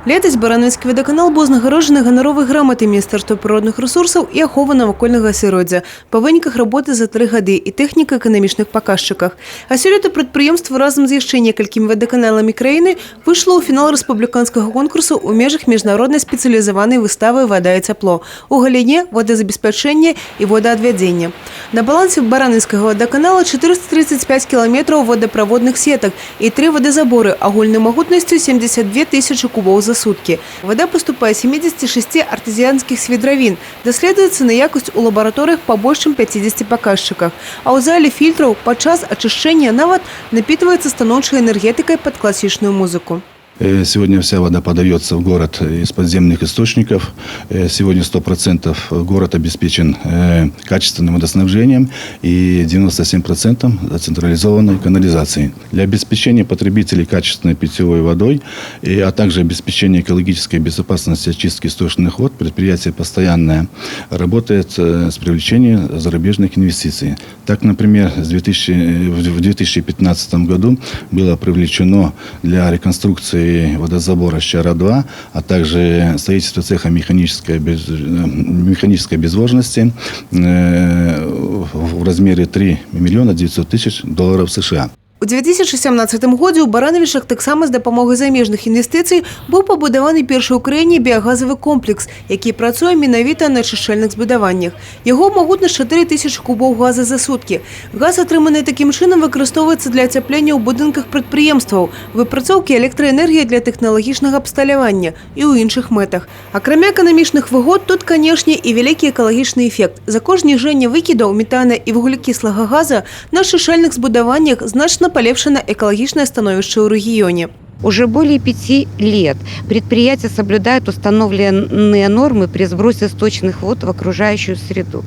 Летась Барановицкі вадаканал быў узнагароджаны ганаровай граматай Міністэрства прыродных рэсурсаў і аховы навакольнага асяроддзя па выніках работы за 3 гады і тэхніка-эканамічных паказчыках. А сёлета прадпрыемства разам з яшчэ некалькімі вадаканаламі краіны выйшло ў фінал рэспубліканскага конкурсу ў межах міжнароднай спецыялізаванай выставы «Вада і цяпло» у галіне водазабеспячэння і водаадвядзення. На балансе Барановицкага вадаканала 435 кіламетраў водаправодных сетак і 3 водазаборы агульнай магутнасцю 72 тысячы кубоў за сутки. Вода поступает с 76 артезианских свидровин. Доследуется на якость у лабораториях по больше, чем 50 показчиках. А у зале фильтров подчас очищения навод напитывается станочной энергетикой под классическую музыку. Сегодня вся вода подается в город из подземных источников. Сегодня 100% город обеспечен качественным водоснабжением и 97% централизованной канализацией. Для обеспечения потребителей качественной питьевой водой, а также обеспечения экологической безопасности очистки источных вод предприятие постоянно работает с привлечением зарубежных инвестиций. Так, например, в 2015 году было привлечено для реконструкции водозабора Щара-2, а также строительство цеха механической безводности в размере 3 миллиона 900 тысяч долларов США. У 2017 годзе ў Барановічах таксама з дапамогай замежных інвестыцый быў пабудаваны першы ў краіне біягазавы комплекс, які працуе менавіта на ачышчальных збудаваннях. Яго магутнасць 4 тысячы кубоў газа за суткі. Газ, атрыманы такім чынам, выкарыстоўваецца для ацяплення ў будынках прадпрыемстваў, выпрацоўкі электраэнергіі для тэхналагічнага абсталявання і ў іншых мэтах. Акрамя эканамічных выгод, тут, канешне, і вялікі экалагічны эфект. За кошт зніжэння выкідаў метана і вуглекіслага газа на ачышчальных збудаваннях значна полепшено экологичное становище в регионе. Уже более 5 лет предприятие соблюдает установленные нормы при сбросе сточных вод в окружающую среду.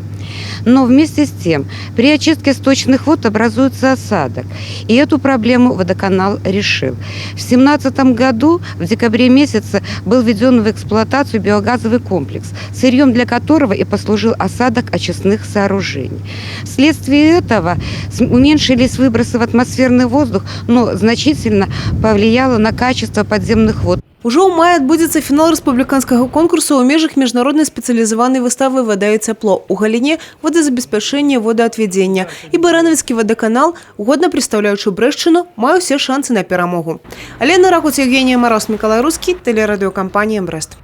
Но вместе с тем, при очистке сточных вод образуется осадок. И эту проблему водоканал решил. В 2017 году, в декабре месяце, был введен в эксплуатацию биогазовый комплекс, сырьем для которого и послужил осадок очистных сооружений. Вследствие этого уменьшились выбросы в атмосферный воздух, но значительно повлияло на качество подземных вод. Уже ў маі адбудзецца фінал рэспубліканскага конкурсу ў межах міжнароднай спецыялізаванай выставы «Вада і цяпло» у галіне водазабеспячэння водаадвядзення. І Барановицкі вадаканал, годна прадстаўляючы Брэшчыну, мае ўсе шансы на перамогу. Алена Рахуц, Евгения Мороз, Миколай Русский, телерадиокомпания «Брест».